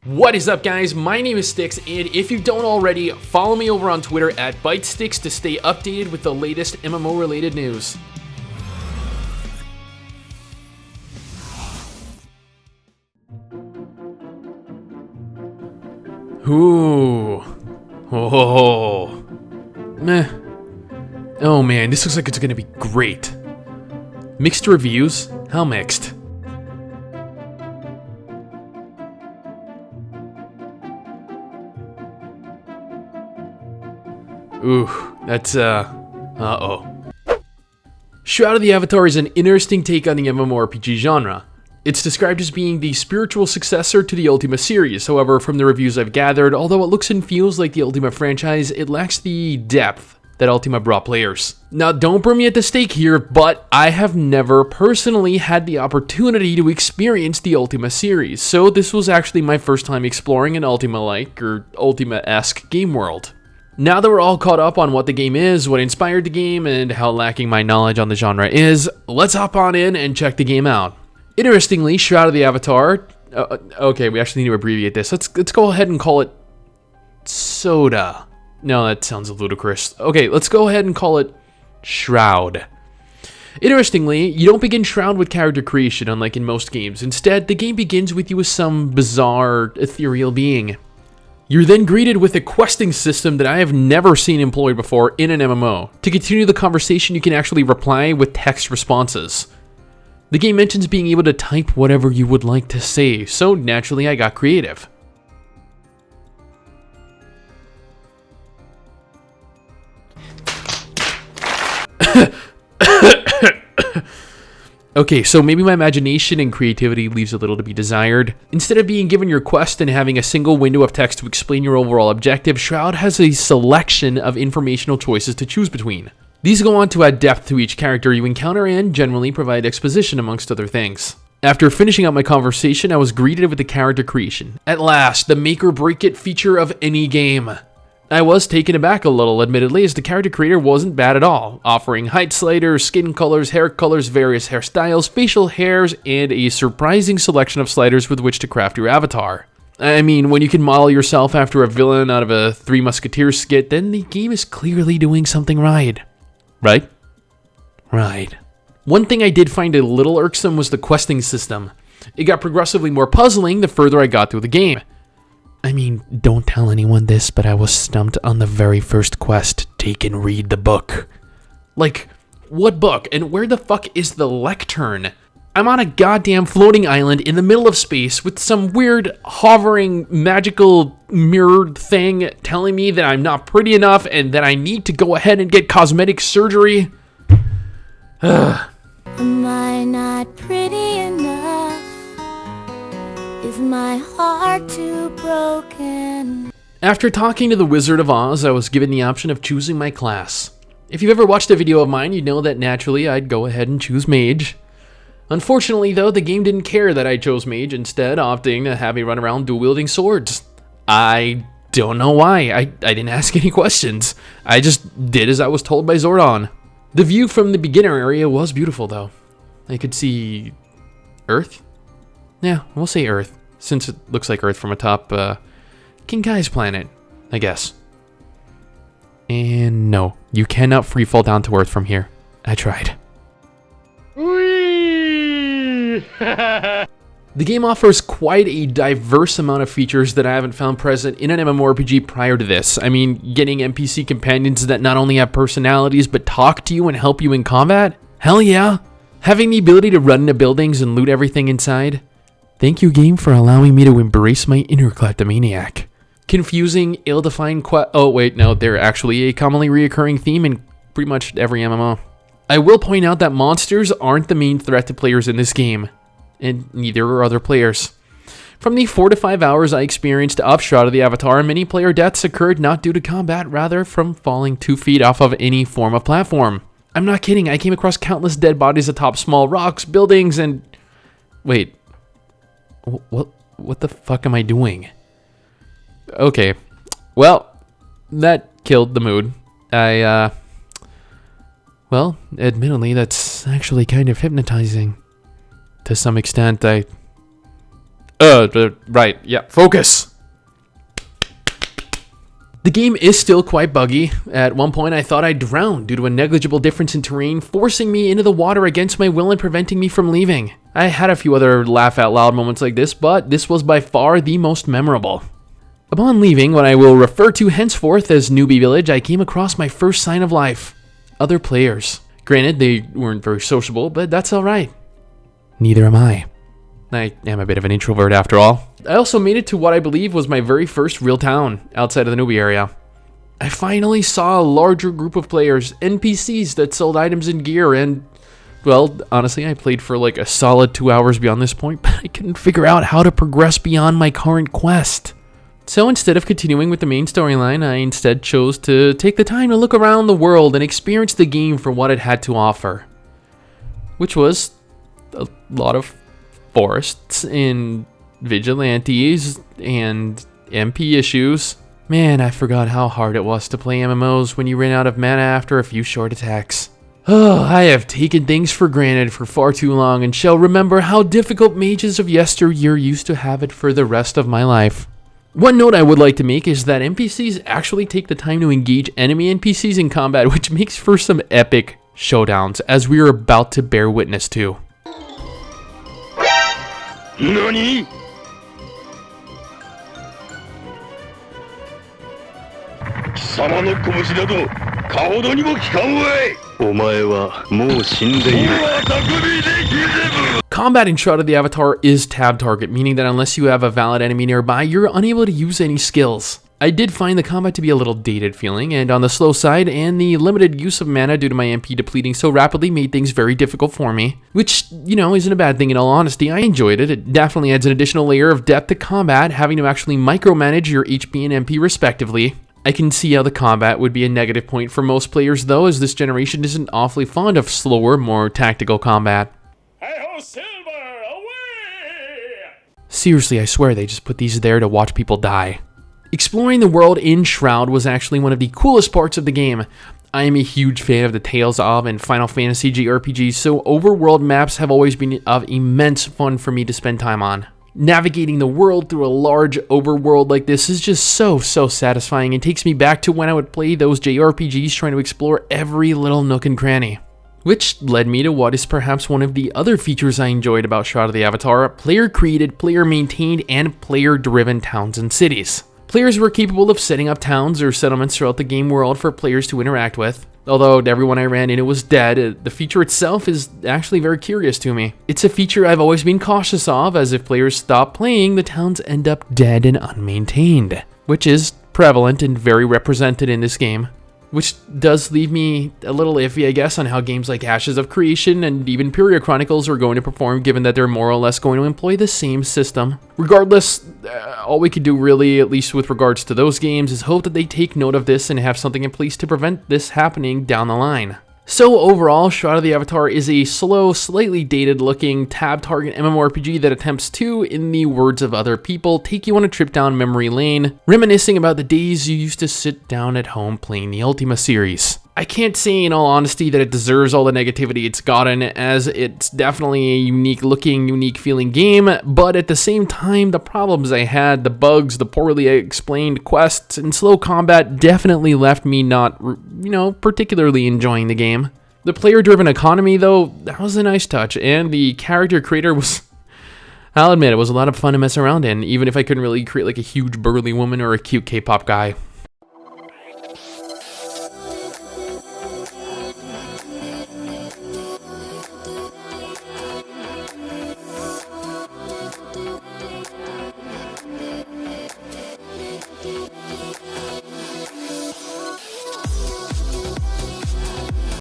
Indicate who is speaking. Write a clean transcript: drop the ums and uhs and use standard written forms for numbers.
Speaker 1: What is up, guys? My name is STIX, and if you don't already, follow me over on Twitter at ByteStix to stay updated with the latest MMO related news. Ooh. Oh. Meh. Oh man, this looks like it's gonna be great. Mixed reviews? How mixed? Ooh, that's, uh-oh. Shroud of the Avatar is an interesting take on the MMORPG genre. It's described as being the spiritual successor to the Ultima series. However, from the reviews I've gathered, although it looks and feels like the Ultima franchise, it lacks the depth that Ultima brought players. Now, don't burn me at the stake here, but I have never personally had the opportunity to experience the Ultima series, so this was actually my first time exploring an Ultima-like, or Ultima-esque game world. Now that we're all caught up on what the game is, what inspired the game, and how lacking my knowledge on the genre is, let's hop on in and check the game out. Interestingly, Shroud of the Avatar, okay, we actually need to abbreviate this. Let's go ahead and call it Soda. No, that sounds ludicrous. Okay, let's go ahead and call it Shroud. Interestingly, you don't begin Shroud with character creation, unlike in most games. Instead, the game begins with you as some bizarre, ethereal being. You're then greeted with a questing system that I have never seen employed before in an MMO. To continue the conversation, you can actually reply with text responses. The game mentions being able to type whatever you would like to say, so naturally I got creative. Okay, so maybe my imagination and creativity leaves a little to be desired. Instead of being given your quest and having a single window of text to explain your overall objective, Shroud has a selection of informational choices to choose between. These go on to add depth to each character you encounter and generally provide exposition amongst other things. After finishing out my conversation, I was greeted with the character creation. At last, the make or break it feature of any game. I was taken aback a little, admittedly, as the character creator wasn't bad at all, offering height sliders, skin colors, hair colors, various hairstyles, facial hairs, and a surprising selection of sliders with which to craft your avatar. I mean, when you can model yourself after a villain out of a Three Musketeers skit, then the game is clearly doing something right. Right? Right. One thing I did find a little irksome was the questing system. It got progressively more puzzling the further I got through the game. I mean, don't tell anyone this, but I was stumped on the very first quest. Take and read the book. Like, what book? And where the fuck is the lectern? I'm on a goddamn floating island in the middle of space with some weird, hovering, magical mirrored thing telling me that I'm not pretty enough and that I need to go ahead and get cosmetic surgery. Ugh.
Speaker 2: Am I not pretty enough? Is my heart too broken?
Speaker 1: After talking to the Wizard of Oz, I was given the option of choosing my class. If you've ever watched a video of mine, you'd know that naturally I'd go ahead and choose Mage. Unfortunately, though, the game didn't care that I chose Mage, instead opting to have me run around dual-wielding swords. I don't know why. I didn't ask any questions. I just did as I was told by Zordon. The view from the beginner area was beautiful, though. I could see Earth? Yeah, we'll say Earth, since it looks like Earth from atop King Kai's planet, I guess. And no, you cannot freefall down to Earth from here. I tried. The game offers quite a diverse amount of features that I haven't found present in an MMORPG prior to this. I mean, getting NPC companions that not only have personalities but talk to you and help you in combat? Hell yeah! Having the ability to run into buildings and loot everything inside? Thank you, game, for allowing me to embrace my inner kleptomaniac. Confusing, ill-defined oh wait, no, they're actually a commonly reoccurring theme in pretty much every MMO. I will point out that monsters aren't the main threat to players in this game, and neither are other players. From the 4 to 5 hours I experienced of Shroud of the Avatar, many player deaths occurred not due to combat, rather from falling 2 feet off of any form of platform. I'm not kidding, I came across countless dead bodies atop small rocks, buildings, and... Wait. What the fuck am I doing? Okay. Well, that killed the mood. Well, admittedly, that's actually kind of hypnotizing. To some extent, Right, yeah, focus. The game is still quite buggy. At one point I thought I'd drown due to a negligible difference in terrain, forcing me into the water against my will and preventing me from leaving. I had a few other laugh out loud moments like this, but this was by far the most memorable. Upon leaving what I will refer to henceforth as Newbie Village, I came across my first sign of life. Other players. Granted, they weren't very sociable, but that's alright. Neither am I. I am a bit of an introvert after all. I also made it to what I believe was my very first real town, outside of the newbie area. I finally saw a larger group of players, NPCs that sold items and gear, and, well, honestly, I played for like a solid 2 hours beyond this point, but I couldn't figure out how to progress beyond my current quest. So instead of continuing with the main storyline, I instead chose to take the time to look around the world and experience the game for what it had to offer. Which was a lot of forests and vigilantes and MP issues. Man, I forgot how hard it was to play MMOs when you ran out of mana after a few short attacks. Oh, I have taken things for granted for far too long and shall remember how difficult mages of yesteryear used to have it for the rest of my life. One note I would like to make is that NPCs actually take the time to engage enemy NPCs in combat, which makes for some epic showdowns, as we are about to bear witness to.
Speaker 3: NANI?! 貴様の拳などかほどにも効かんわい。お前はもう死んでいる。
Speaker 1: Combat in Shroud of the Avatar is tab target, meaning that unless you have a valid enemy nearby, you're unable to use any skills. I did find the combat to be a little dated feeling, and on the slow side, and the limited use of mana due to my MP depleting so rapidly made things very difficult for me. Which, you know, isn't a bad thing in all honesty. I enjoyed it. It definitely adds an additional layer of depth to combat, having to actually micromanage your HP and MP respectively. I can see how the combat would be a negative point for most players though, as this generation isn't awfully fond of slower, more tactical combat.
Speaker 3: Hey-ho, Silver, away!
Speaker 1: Seriously, I swear they just put these there to watch people die. Exploring the world in Shroud was actually one of the coolest parts of the game. I am a huge fan of the Tales of and Final Fantasy JRPGs, so overworld maps have always been of immense fun for me to spend time on. Navigating the world through a large overworld like this is just so satisfying and takes me back to when I would play those JRPGs trying to explore every little nook and cranny. Which led me to what is perhaps one of the other features I enjoyed about Shroud of the Avatar: player-created, player-maintained, and player-driven towns and cities. Players were capable of setting up towns or settlements throughout the game world for players to interact with. Although everyone I ran into was dead, the feature itself is actually very curious to me. It's a feature I've always been cautious of, as if players stop playing, the towns end up dead and unmaintained, which is prevalent and very represented in this game. Which does leave me a little iffy, I guess, on how games like Ashes of Creation and even Pyria Chronicles are going to perform, given that they're more or less going to employ the same system. Regardless, all we can do really, at least with regards to those games, is hope that they take note of this and have something in place to prevent this happening down the line. So overall, Shroud of the Avatar is a slow, slightly dated looking tab target MMORPG that attempts to, in the words of other people, take you on a trip down memory lane, reminiscing about the days you used to sit down at home playing the Ultima series. I can't say in all honesty that it deserves all the negativity it's gotten, as it's definitely a unique looking, unique feeling game, but at the same time, the problems I had, the bugs, the poorly explained quests, and slow combat definitely left me not, particularly enjoying the game. The player-driven economy, though, that was a nice touch, and the character creator was, I'll admit, it was a lot of fun to mess around in, even if I couldn't really create like a huge burly woman or a cute K-pop guy.